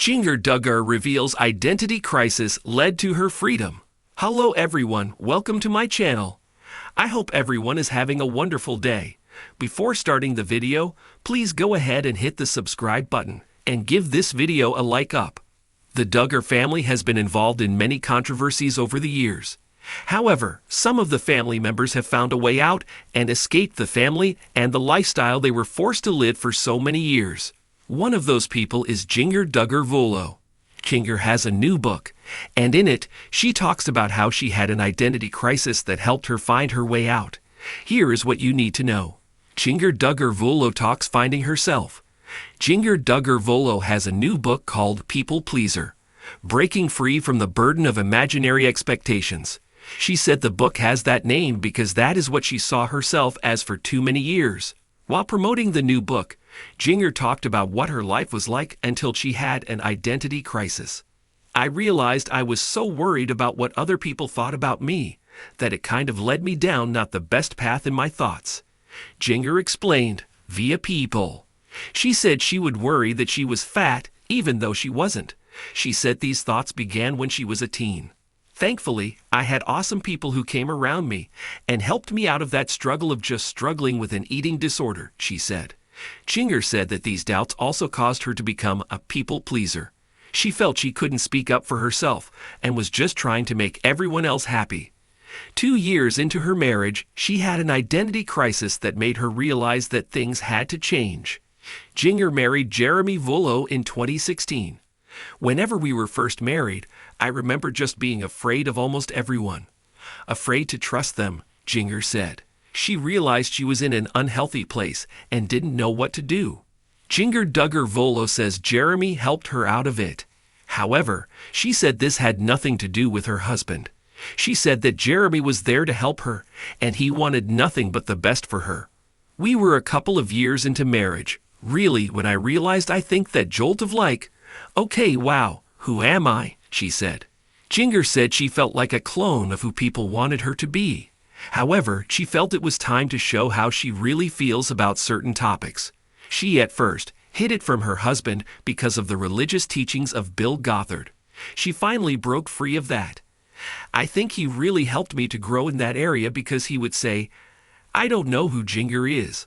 Jinger Duggar reveals identity crisis led to her freedom. Hello everyone, welcome to my channel. I hope everyone is having a wonderful day. Before starting the video, please go ahead and hit the subscribe button and give this video a like up. The Duggar family has been involved in many controversies over the years. However, some of the family members have found a way out and escaped the family and the lifestyle they were forced to live for so many years. One of those people is Jinger Duggar. Jinger has a new book, and in it, she talks about how she had an identity crisis that helped her find her way out. Here is what you need to know. Jinger Duggar talks finding herself. Jinger Duggar has a new book called People Pleaser, Breaking Free from the Burden of Imaginary Expectations. She said the book has that name because that is what she saw herself as for too many years. While promoting the new book, Jinger talked about what her life was like until she had an identity crisis. I realized I was so worried about what other people thought about me that it kind of led me down not the best path in my thoughts. Jinger explained, via people. She said she would worry that she was fat even though she wasn't. She said these thoughts began when she was a teen. Thankfully, I had awesome people who came around me and helped me out of that struggle of just struggling with an eating disorder, she said. Jinger said that these doubts also caused her to become a people pleaser. She felt she couldn't speak up for herself and was just trying to make everyone else happy. 2 years into her marriage, she had an identity crisis that made her realize that things had to change. Jinger married Jeremy in 2016. Whenever we were first married, I remember just being afraid of almost everyone. Afraid to trust them, Jinger said. She realized she was in an unhealthy place and didn't know what to do. Jinger Duggar says Jeremy helped her out of it. However, she said this had nothing to do with her husband. She said that Jeremy was there to help her, and he wanted nothing but the best for her. We were a couple of years into marriage, really, when I realized I think that jolt of like, okay, wow, who am I? She said. Jinger said she felt like a clone of who people wanted her to be. However, she felt it was time to show how she really feels about certain topics. She at first hid it from her husband because of the religious teachings of Bill Gothard. She finally broke free of that. I think he really helped me to grow in that area because he would say, I don't know who Jinger is.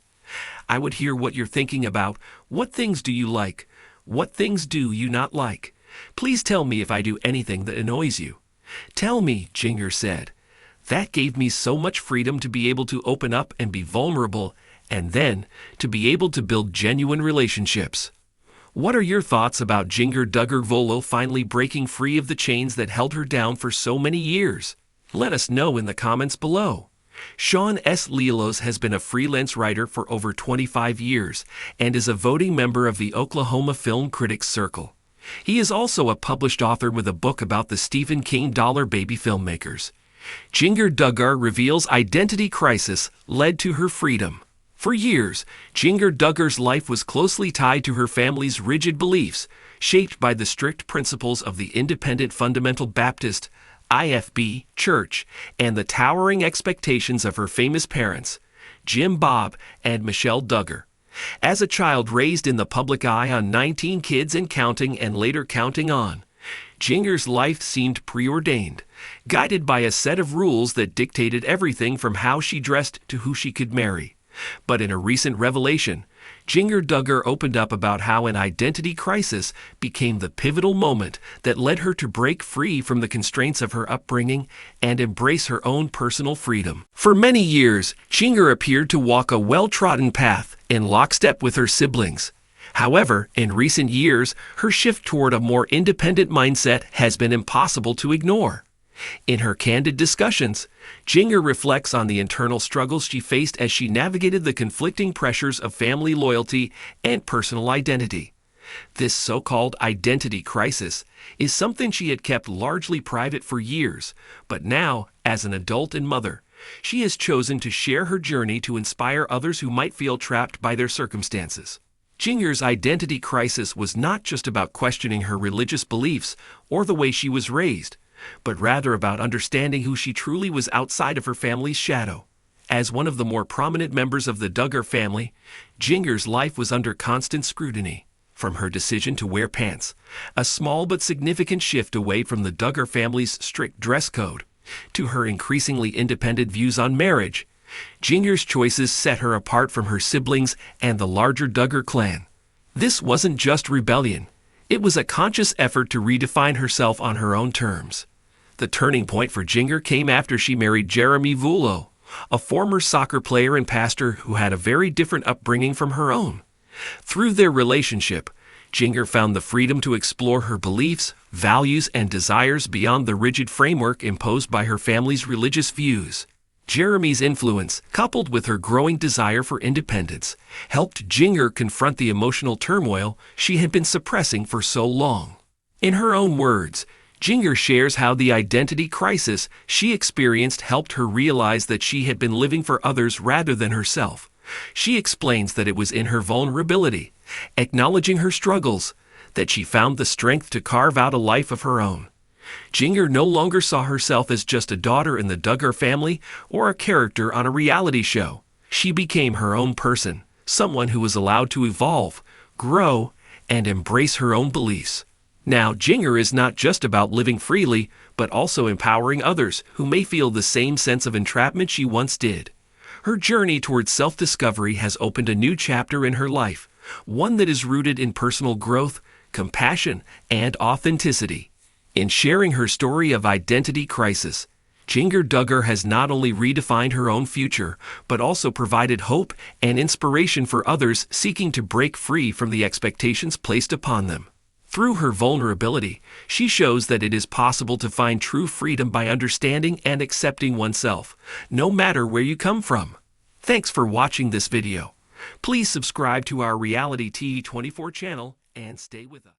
I would hear what you're thinking about. What things do you like? What things do you not like? Please tell me if I do anything that annoys you. Tell me, Jinger said. That gave me so much freedom to be able to open up and be vulnerable, and then to be able to build genuine relationships. What are your thoughts about Jinger Duggar finally breaking free of the chains that held her down for so many years? Let us know in the comments below. Sean S. Lelos has been a freelance writer for over 25 years and is a voting member of the Oklahoma Film Critics Circle. He is also a published author with a book about the Stephen King dollar baby filmmakers. Jinger Duggar reveals identity crisis led to her freedom. For years, Jinger Duggar's life was closely tied to her family's rigid beliefs, shaped by the strict principles of the Independent Fundamental Baptist IFB Church and the towering expectations of her famous parents, Jim Bob and Michelle Duggar. As a child raised in the public eye on 19 Kids and Counting and later Counting On, Jinger's life seemed preordained, guided by a set of rules that dictated everything from how she dressed to who she could marry. But in a recent revelation, Jinger Duggar opened up about how an identity crisis became the pivotal moment that led her to break free from the constraints of her upbringing and embrace her own personal freedom. For many years, Jinger appeared to walk a well-trodden path in lockstep with her siblings. However, in recent years, her shift toward a more independent mindset has been impossible to ignore. In her candid discussions, Jinger reflects on the internal struggles she faced as she navigated the conflicting pressures of family loyalty and personal identity. This so-called identity crisis is something she had kept largely private for years, but now, as an adult and mother, she has chosen to share her journey to inspire others who might feel trapped by their circumstances. Jinger's identity crisis was not just about questioning her religious beliefs or the way she was raised, but rather about understanding who she truly was outside of her family's shadow. As one of the more prominent members of the Duggar family, Jinger's life was under constant scrutiny. From her decision to wear pants, a small but significant shift away from the Duggar family's strict dress code, to her increasingly independent views on marriage, Jinger's choices set her apart from her siblings and the larger Duggar clan. This wasn't just rebellion. It was a conscious effort to redefine herself on her own terms. The turning point for Jinger came after she married Jeremy Vuolo, a former soccer player and pastor who had a very different upbringing from her own. Through their relationship, Jinger found the freedom to explore her beliefs, values, and desires beyond the rigid framework imposed by her family's religious views. Jeremy's influence, coupled with her growing desire for independence, helped Jinger confront the emotional turmoil she had been suppressing for so long. In her own words, Jinger shares how the identity crisis she experienced helped her realize that she had been living for others rather than herself. She explains that it was in her vulnerability, acknowledging her struggles, that she found the strength to carve out a life of her own. Jinger no longer saw herself as just a daughter in the Duggar family or a character on a reality show. She became her own person, someone who was allowed to evolve, grow, and embrace her own beliefs. Now, Jinger is not just about living freely, but also empowering others who may feel the same sense of entrapment she once did. Her journey towards self-discovery has opened a new chapter in her life, one that is rooted in personal growth, compassion, and authenticity. In sharing her story of identity crisis, Jinger Duggar has not only redefined her own future, but also provided hope and inspiration for others seeking to break free from the expectations placed upon them. Through her vulnerability, she shows that it is possible to find true freedom by understanding and accepting oneself, no matter where you come from. Thanks for watching this video. Please subscribe to our Reality TV 24 channel and stay with us.